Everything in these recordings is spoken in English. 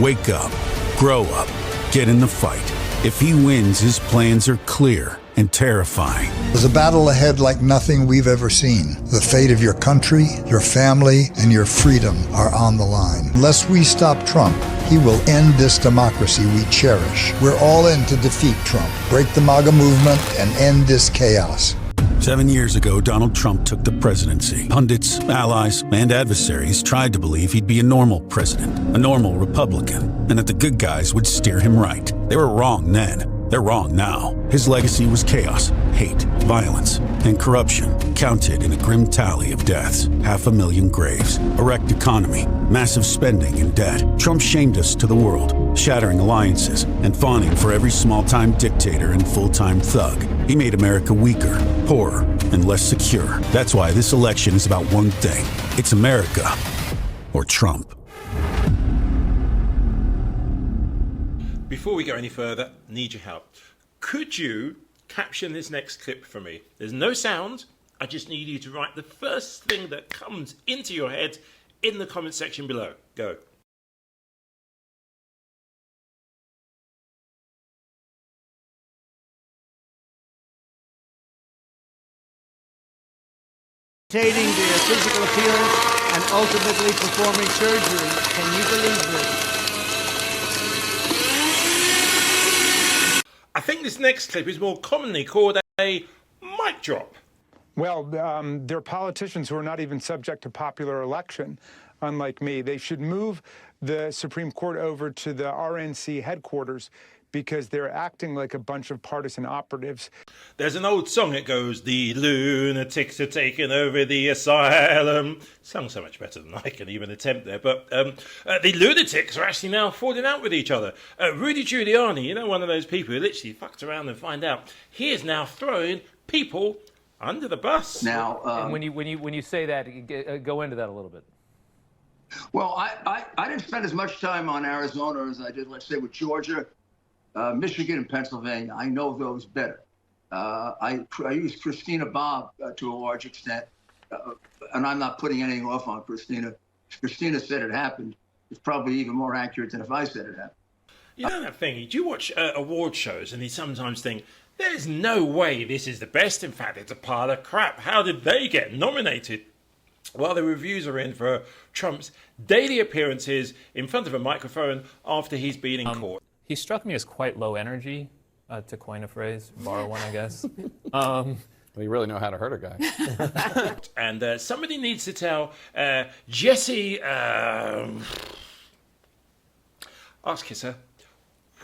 Wake up, grow up, get in the fight. If he wins, his plans are clear and terrifying. There's a battle ahead like nothing we've ever seen. The fate of your country, your family, and your freedom are on the line. Unless we stop Trump, he will end this democracy we cherish. We're all in to defeat Trump, break the MAGA movement, and end this chaos. 7 years ago, Donald Trump took the presidency. Pundits, allies, and adversaries tried to believe he'd be a normal president, a normal Republican, and that the good guys would steer him right. They were wrong then. They're wrong now. His legacy was chaos, hate, violence, and corruption, counted in a grim tally of deaths, 500,000 graves, a wrecked economy, massive spending and debt. Trump shamed us to the world, shattering alliances and fawning for every small-time dictator and full-time thug. He made America weaker, poorer, and less secure. That's why this election is about one thing. It's America or Trump. Before we go any further, need your help. Could you caption this next clip for me? There's no sound. I just need you to write the first thing that comes into your head in the comment section below. Go. Maintaining their physical appearance and ultimately performing surgery. Can you believe this? I think this next clip is more commonly called a mic drop. Well, there are politicians who are not even subject to popular election, unlike me. They should move the Supreme Court over to the RNC headquarters because they're acting like a bunch of partisan operatives. There's an old song that goes, "The lunatics are taking over the asylum." Sounds so much better than I can even attempt there. But the lunatics are actually now falling out with each other. Rudy Giuliani, you know, one of those people who literally fucked around and find out, he is now throwing people under the bus. Now, and when you say that, go into that a little bit. Well, I didn't spend as much time on Arizona as I did, let's say, with Georgia, Michigan, and Pennsylvania. I know those better. I use Christina Bobb to a large extent, and I'm not putting anything off on Christina. If Christina said it happened, it's probably even more accurate than if I said it happened. You know that thing, do you watch award shows and you sometimes think, there's no way this is the best, in fact it's a pile of crap. How did they get nominated? Well, the reviews are in for Trump's daily appearances in front of a microphone after he's been in court. He struck me as quite low energy, to coin a phrase, borrow one, I guess. Well, you really know how to hurt a guy. And somebody needs to tell Jesse, ask Kisser,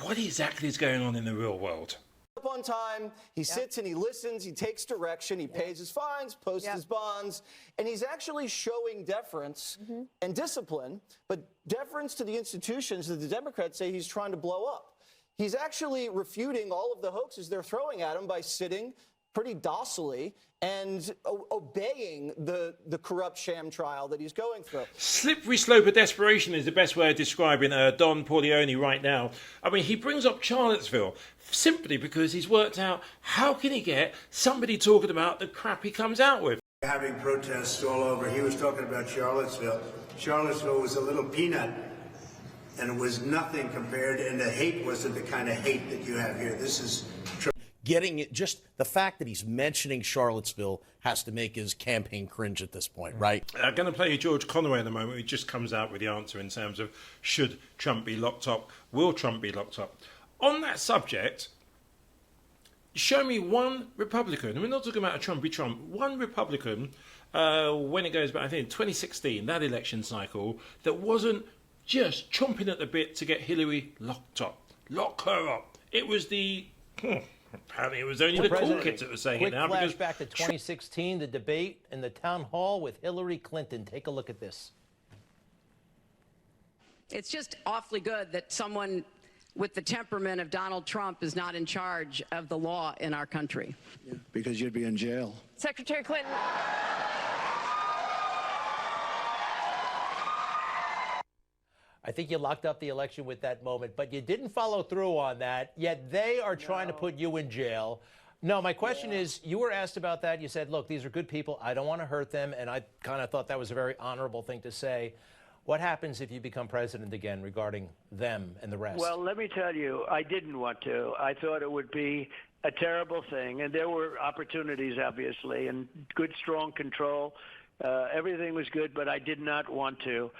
what exactly is going on in the real world? On time, he sits and he listens, he takes direction, he pays his fines, posts his bonds, and he's actually showing deference and discipline, but deference to the institutions that the Democrats say he's trying to blow up. He's actually refuting all of the hoaxes they're throwing at him by sitting pretty docilely and obeying the corrupt sham trial that he's going through. Slippery slope of desperation is the best way of describing Don Corleone right now. I mean, he brings up Charlottesville simply because he's worked out how can he get somebody talking about the crap he comes out with. Having protests all over. He was talking about Charlottesville. Charlottesville was a little peanut, and it was nothing compared, and the hate wasn't the kind of hate that you have here. This is getting it, just the fact that he's mentioning Charlottesville has to make his campaign cringe at this point, right? I'm going to play you George Conway in a moment. He just comes out with the answer in terms of should Trump be locked up? Will Trump be locked up? On that subject, show me one Republican, and we're not talking about a Trumpy Trump, one Republican, when it goes back, I think, 2016, that election cycle, that wasn't just chomping at the bit to get Hillary locked up. Lock her up. It was the... Apparently it was only the cool kids that were saying it now. Quick flashback to 2016, the debate in the town hall with Hillary Clinton. Take a look at this. It's just awfully good that someone with the temperament of Donald Trump is not in charge of the law in our country. Yeah, because you'd be in jail. Secretary Clinton. I think you locked up the election with that moment, but you didn't follow through on that, yet they are trying to put you in jail. No, my question is, you were asked about that. You said, look, these are good people. I don't want to hurt them, and I kind of thought that was a very honorable thing to say. What happens if you become president again regarding them and the rest? Well, let me tell you, I didn't want to. I thought it would be a terrible thing, and there were opportunities, obviously, and good, strong control. Everything was good, but I did not want to,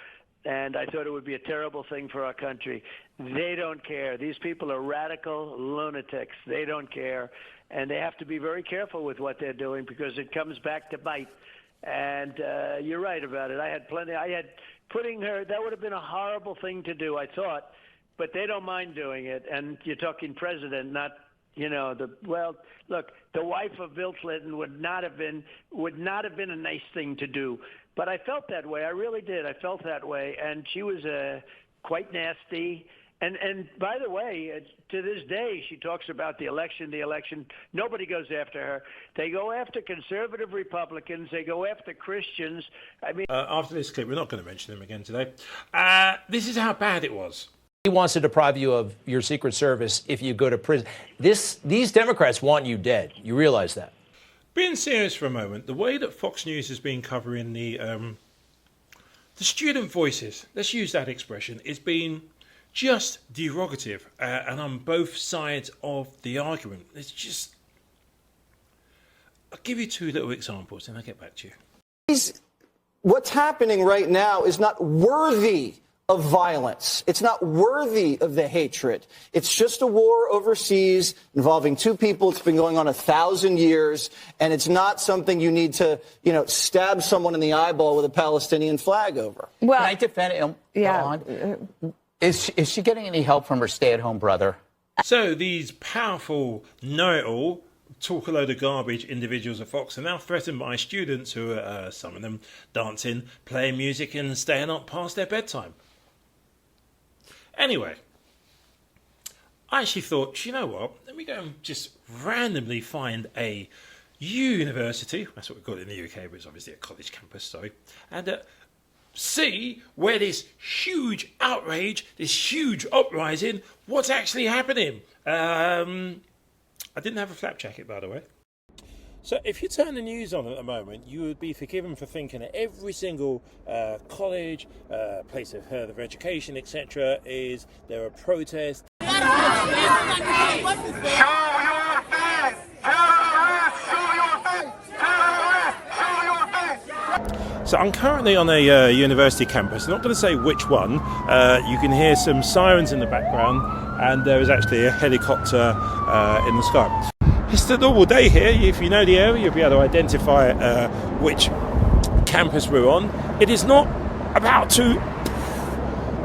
and I thought it would be a terrible thing for our country. They don't care. These people are radical lunatics. They don't care, and they have to be very careful with what they're doing because it comes back to bite. And you're right about it. I had putting her, that would have been a horrible thing to do, I thought, but they don't mind doing it. And you're talking president, not, look, the wife of Bill Clinton would not have been a nice thing to do. But I felt that way. I really did. I felt that way. And she was quite nasty. And by the way, to this day, she talks about the election. Nobody goes after her. They go after conservative Republicans. They go after Christians. I mean, after this clip, we're not going to mention them again today. This is how bad it was. He wants to deprive you of your Secret Service if you go to prison. These Democrats want you dead. You realize that? Being serious for a moment, the way that Fox News has been covering the student voices, let's use that expression, is being just derogative and on both sides of the argument. It's just... I'll give you two little examples and I'll get back to you. What's happening right now is not worthy of violence. It's not worthy of the hatred. It's just a war overseas involving two people. It's been going on 1,000 years, and it's not something you need to, stab someone in the eyeball with a Palestinian flag over. Well, can I defend it? Yeah. Is she getting any help from her stay-at-home brother? So these powerful know-it-all, talk a load of garbage individuals at Fox are now threatened by students who are, some of them, dancing, playing music and staying up past their bedtime. Anyway, I actually thought, you know what, let me go and just randomly find a university, that's what we call it in the UK, but it's obviously a college campus, sorry, and see where this huge outrage, this huge uprising, what's actually happening. I didn't have a flap jacket, by the way. So if you turn the news on at the moment, you would be forgiven for thinking that every single college, place of further education, etc., there are protests. Show your face! Terrorists! Show your face! Terrorists! Show your face! So I'm currently on a university campus. I'm not going to say which one. You can hear some sirens in the background, and there is actually a helicopter in the sky. It's a normal day here. If you know the area, you'll be able to identify which campus we're on. It is not about to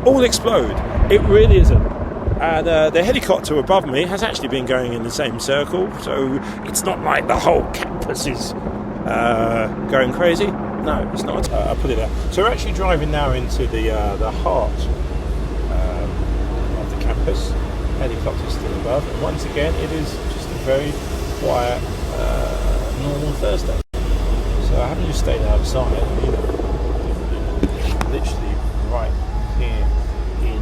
all explode. It really isn't. And the helicopter above me has actually been going in the same circle, so it's not like the whole campus is going crazy. No, it's not. I'll put it there. So we're actually driving now into the heart of the campus. Helicopter's still above, and once again, it is just a very quiet, normal Thursday. So I haven't just stayed outside, literally right here in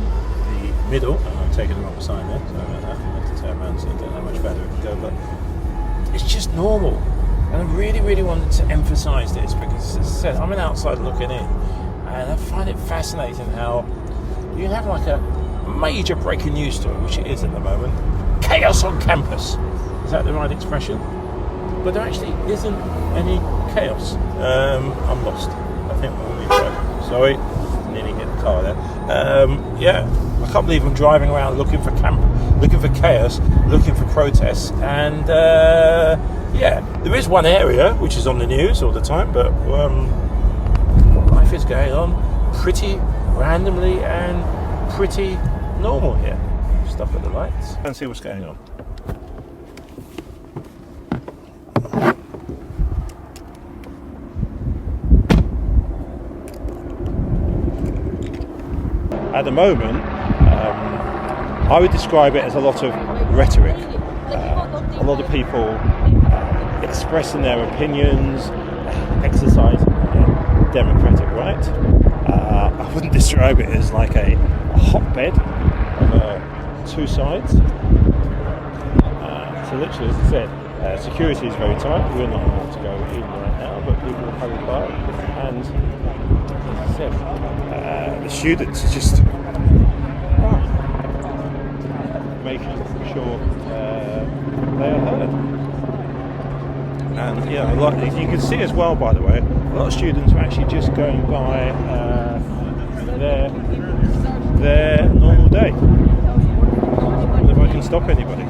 the middle. I'm taking the wrong side there, so I have to turn around so I don't know how much further it can go, but it's just normal. And I really, really wanted to emphasise this because, as I said, I'm an outsider looking in, and I find it fascinating how you can have like a major breaking news story, which it is at the moment, chaos on campus. Is that the right expression? But there actually isn't any chaos. I'm lost. I think we'll be right. Sorry, nearly hit the car there. Yeah, I can't believe I'm driving around looking for chaos, looking for protests, and yeah, there is one area which is on the news all the time, but life is going on pretty randomly and pretty normal here. Stop at the lights and see what's going on. At the moment, I would describe it as a lot of rhetoric. A lot of people expressing their opinions, exercising their democratic right. I wouldn't describe it as like a hotbed of two sides. So literally, as I said, security is very tight. We're not allowed to go in right now, but people will hurry by, and as I said, the students are just making sure they are heard. And yeah, a lot, you can see as well, by the way, a lot of students are actually just going by their normal day. I wonder if I can stop anybody.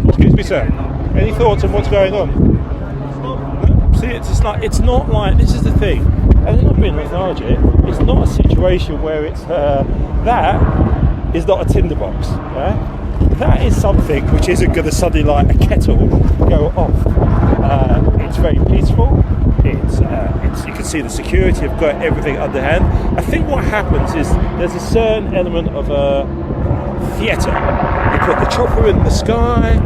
Excuse me, sir. Any thoughts on what's going on? No? See, it's not like, this is the thing. And they're not being lethargic. It's not a situation where it's that is not a tinderbox. Yeah? That is something which isn't going to suddenly, like a kettle, go off. It's very peaceful. It's you can see the security have got everything underhand. I think what happens is there's a certain element of theatre. You put the chopper in the sky,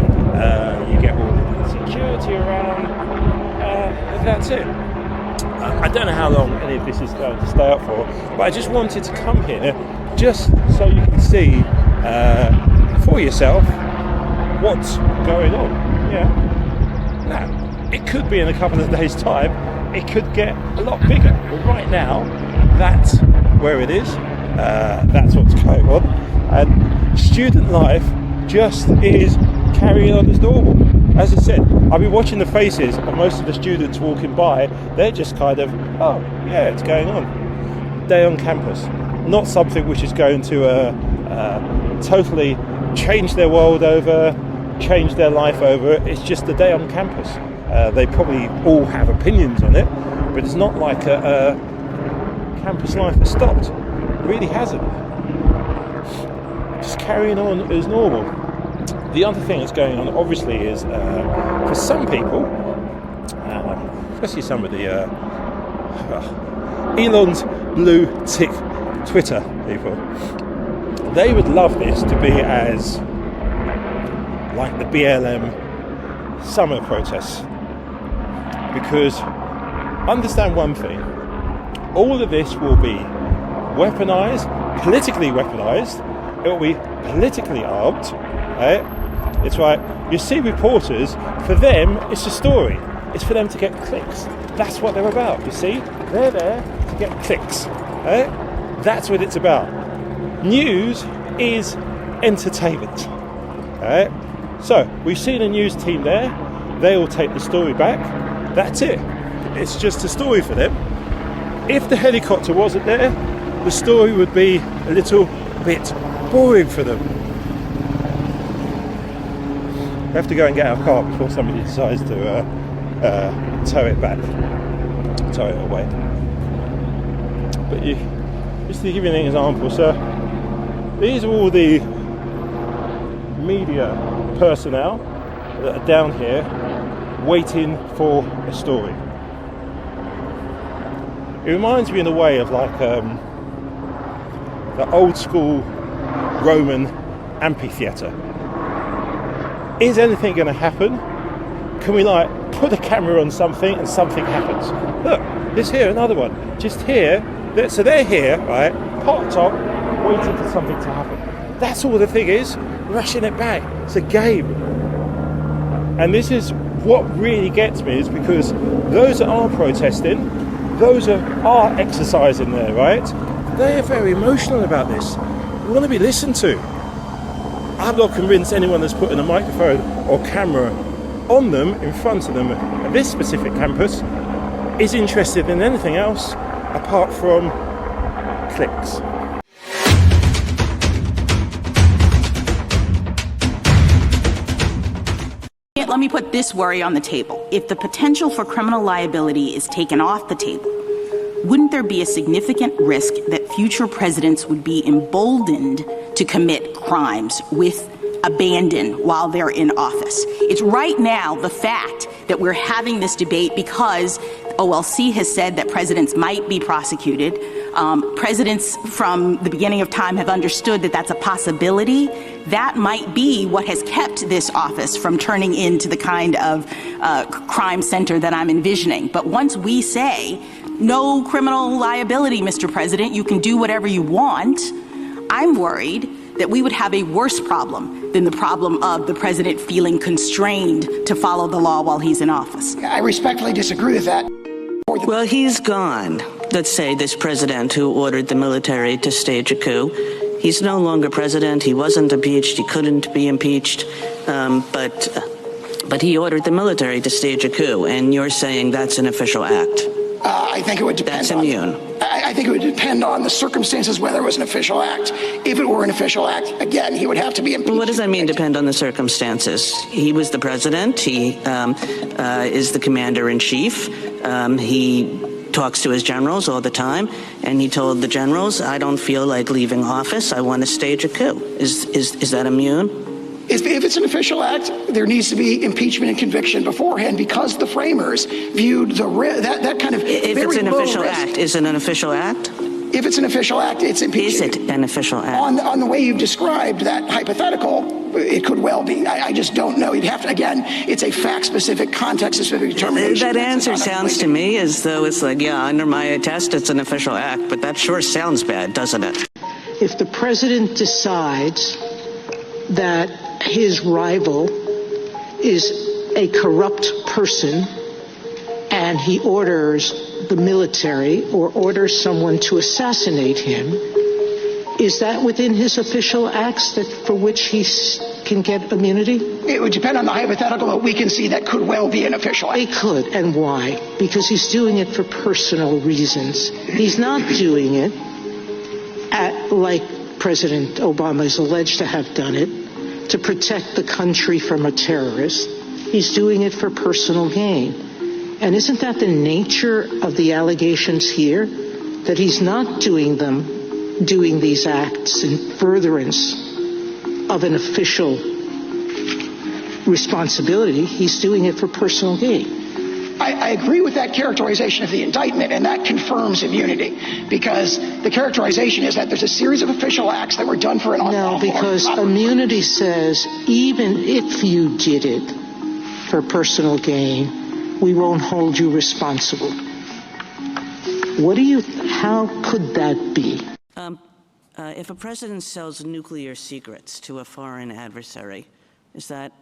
you get all the security around, and that's it. I don't know how long any of this is going to stay up for, but I just wanted to come here just so you can see for yourself what's going on. Yeah. Now, it could be in a couple of days' time, it could get a lot bigger. But right now, that's where it is. That's what's going on. And student life just is carrying on as normal. As I said, I've been watching the faces of most of the students walking by. They're just kind of, oh, yeah, it's going on. Day on campus. Not something which is going to totally change their world over, change their life over. It's just a day on campus. They probably all have opinions on it, but it's not like campus life has stopped. It really hasn't. Just carrying on as normal. The other thing that's going on, obviously, is for some people, especially some of the Elon's blue tick Twitter people, they would love this to be as like the BLM summer protests. Because understand one thing, all of this will be weaponized, politically weaponized, it will be politically armed, right? It's right, you see reporters, for them it's a story, it's for them to get clicks. That's what they're about, you see? They're there to get clicks, right? That's what it's about. News is entertainment, right? So, we've seen a news team there, they will take the story back. That's it. It's just a story for them. If the helicopter wasn't there, the story would be a little bit boring for them. We have to go and get our car before somebody decides to tow it back, tow it away. But just to give you an example, sir, these are all the media personnel that are down here waiting for a story. It reminds me in a way of like the old school Roman amphitheatre. Is anything going to happen? Can we like put a camera on something and something happens? Look, there's here another one. Just here. So they're here, right, parked up, waiting for something to happen. That's all the thing is, rushing it back. It's a game. And this is what really gets me, is because those that are protesting, those that are exercising there, right, they are very emotional about this. We want to be listened to. I'm not convinced anyone that's putting a microphone or camera on them, in front of them at this specific campus, is interested in anything else apart from clicks. Let me put this worry on the table. If the potential for criminal liability is taken off the table, wouldn't there be a significant risk that future presidents would be emboldened to commit crimes with abandon while they're in office? It's right now the fact that we're having this debate because OLC has said that presidents might be prosecuted. Presidents from the beginning of time have understood that that's a possibility. That might be what has kept this office from turning into the kind of crime center that I'm envisioning. But once we say, no criminal liability, Mr. President, you can do whatever you want, I'm worried that we would have a worse problem than the problem of the president feeling constrained to follow the law while he's in office. I respectfully disagree with that. Well, he's gone. Let's say this president who ordered the military to stage a coup. He's no longer president. He wasn't impeached. He couldn't be impeached. But he ordered the military to stage a coup, and you're saying that's an official act. I think it would depend. That's immune. I think it would depend on the circumstances whether it was an official act. If it were an official act, again, he would have to be impeached. Well, what does that mean, depend on the circumstances? He was the president. He is the commander-in-chief. He talks to his generals all the time, and he told the generals, I don't feel like leaving office. I want to stage a coup. Is that immune? If it's an official act, there needs to be impeachment and conviction beforehand because the framers viewed that kind of If very it's an low official risk. act, is it an official act? If it's an official act, it's impeachment. Is it an official act? On the way you've described that hypothetical, it could well be. I just don't know. You'd have to, again, it's a fact-specific, context-specific determination. That answer sounds to me as though it's like, yeah, under my test, it's an official act, but that sure sounds bad, doesn't it? If the president decides that his rival is a corrupt person and he orders the military or orders someone to assassinate him, is that within his official acts for which he can get immunity? It would depend on the hypothetical, but we can see that could well be an official act. It could, and why? Because he's doing it for personal reasons. He's not doing it like President Obama is alleged to have done it, to protect the country from a terrorist. He's doing it for personal gain. And isn't that the nature of the allegations here? That he's not doing these acts in furtherance of an official responsibility. He's doing it for personal gain. I agree with that characterization of the indictment, and that confirms immunity, because the characterization is that there's a series of official acts that were done for an unlawful. No, because immunity says even if you did it for personal gain, we won't hold you responsible. How could that be? If a president sells nuclear secrets to a foreign adversary, is that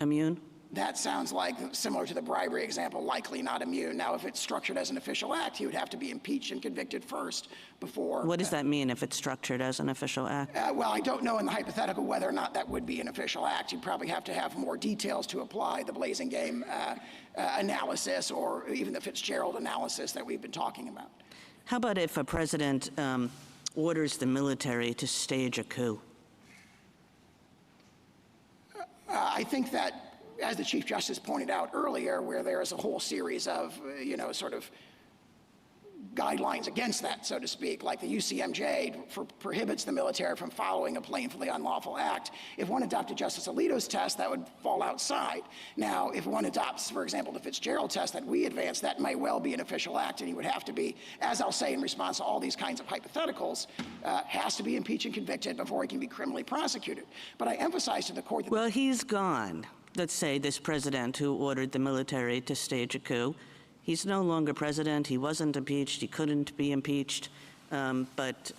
immune? That sounds like, similar to the bribery example, likely not immune. Now, if it's structured as an official act, he would have to be impeached and convicted first before. What does that mean if it's structured as an official act? Well, I don't know in the hypothetical whether or not that would be an official act. You'd probably have to have more details to apply the Blazing Game analysis or even the Fitzgerald analysis that we've been talking about. How about if a president orders the military to stage a coup? I think that, as the Chief Justice pointed out earlier, where there is a whole series of, sort of guidelines against that, so to speak, like the UCMJ prohibits the military from following a plainly unlawful act. If one adopted Justice Alito's test, that would fall outside. Now, if one adopts, for example, the Fitzgerald test that we advanced, that may well be an official act, and he would have to be, as I'll say in response to all these kinds of hypotheticals, has to be impeached and convicted before he can be criminally prosecuted. But I emphasize to the court that— Well, he's gone. Let's say this president who ordered the military to stage a coup. He's no longer president. He wasn't impeached. He couldn't be impeached. But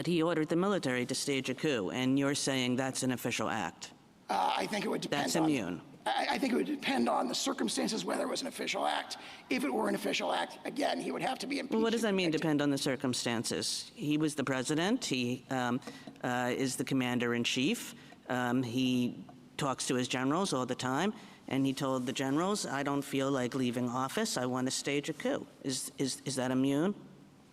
he ordered the military to stage a coup, and you're saying that's an official act. I think it would depend. That's immune. I think it would depend on the circumstances whether it was an official act. If it were an official act, again, he would have to be impeached. Well, what does that mean, depend on the circumstances? He was the president. He is the commander-in-chief. He talks to his generals all the time, and he told the generals, I don't feel like leaving office. I want to stage a coup. Is that immune?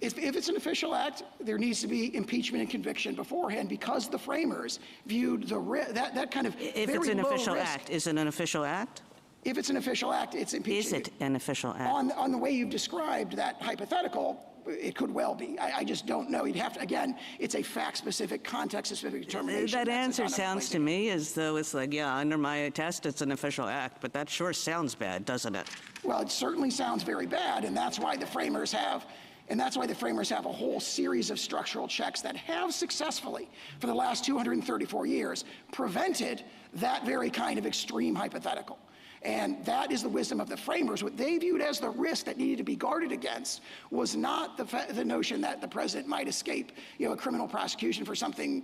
If it's an official act, there needs to be impeachment and conviction beforehand because the framers viewed that kind of If it's an official act, is it an official act? If it's an official act, it's impeachment. Is it an official act? On the way you've described that hypothetical, it could well be. I just don't know. You'd have to, again, it's a fact-specific, context-specific determination. That answer sounds to me as though it's like, yeah, under my test, it's an official act, but that sure sounds bad, doesn't it? Well, it certainly sounds very bad, and that's why the framers have a whole series of structural checks that have successfully, for the last 234 years, prevented that very kind of extreme hypothetical. And that is the wisdom of the framers. What they viewed as the risk that needed to be guarded against was not the notion that the president might escape, a criminal prosecution for something,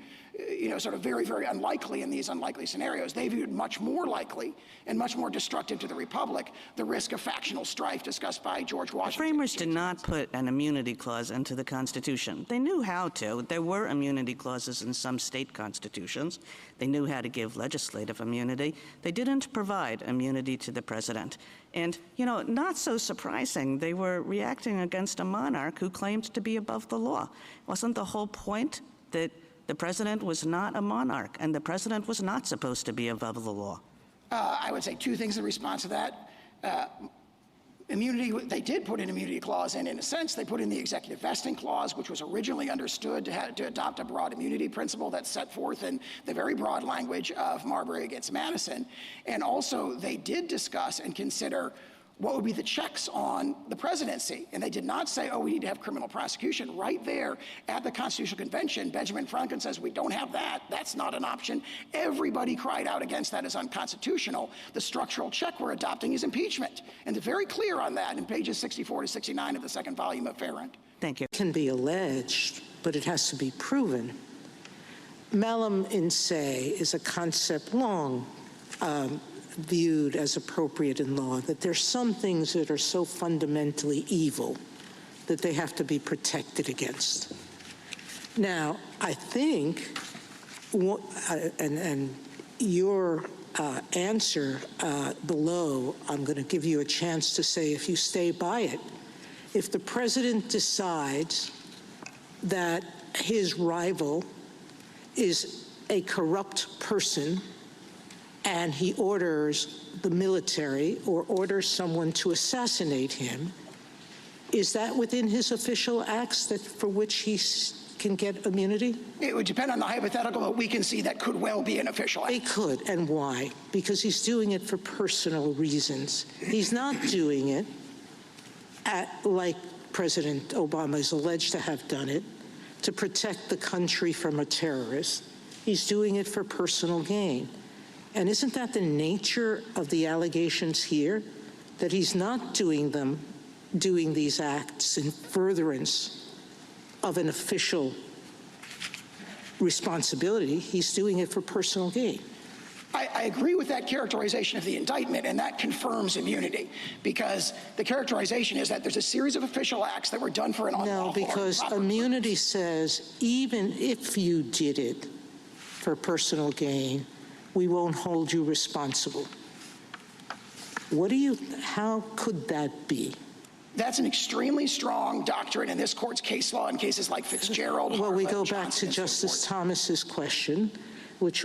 sort of very, very unlikely in these unlikely scenarios. They viewed much more likely and much more destructive to the republic the risk of factional strife discussed by George Washington. The framers did not put an immunity clause into the Constitution. They knew how to. There were immunity clauses in some state constitutions. They knew how to give legislative immunity. They didn't provide immunity to the president. And, not so surprising, they were reacting against a monarch who claimed to be above the law. Wasn't the whole point that the president was not a monarch and the president was not supposed to be above the law? I would say two things in response to that. Immunity, they did put an immunity clause in a sense. They put in the executive vesting clause, which was originally understood to adopt a broad immunity principle that's set forth in the very broad language of Marbury against Madison. And also, they did discuss and consider what would be the checks on the presidency. And they did not say, we need to have criminal prosecution. Right there at the Constitutional Convention, Benjamin Franklin says, we don't have that. That's not an option. Everybody cried out against that as unconstitutional. The structural check we're adopting is impeachment. And they're very clear on that in pages 64 to 69 of the second volume of Farrand. Thank you. It can be alleged, but it has to be proven. Malum in se is a concept long viewed as appropriate in law, that there's some things that are so fundamentally evil that they have to be protected against. Now, I think, and your answer below, I'm going to give you a chance to say if you stay by it. If the president decides that his rival is a corrupt person and he orders the military or orders someone to assassinate him, is that within his official acts for which he can get immunity? It would depend on the hypothetical, but we can see that could well be an official act. It could, and why? Because he's doing it for personal reasons. He's not doing it like President Obama is alleged to have done it, to protect the country from a terrorist. He's doing it for personal gain. And isn't that the nature of the allegations here? That he's not doing these acts in furtherance of an official responsibility. He's doing it for personal gain. I agree with that characterization of the indictment, and that confirms immunity, because the characterization is that there's a series of official acts that were done for an unlawful. No, because immunity says even if you did it for personal gain, we won't hold you responsible. How could that be? That's an extremely strong doctrine in this court's case law in cases like Fitzgerald. Well, we go back to Justice Thomas's question, which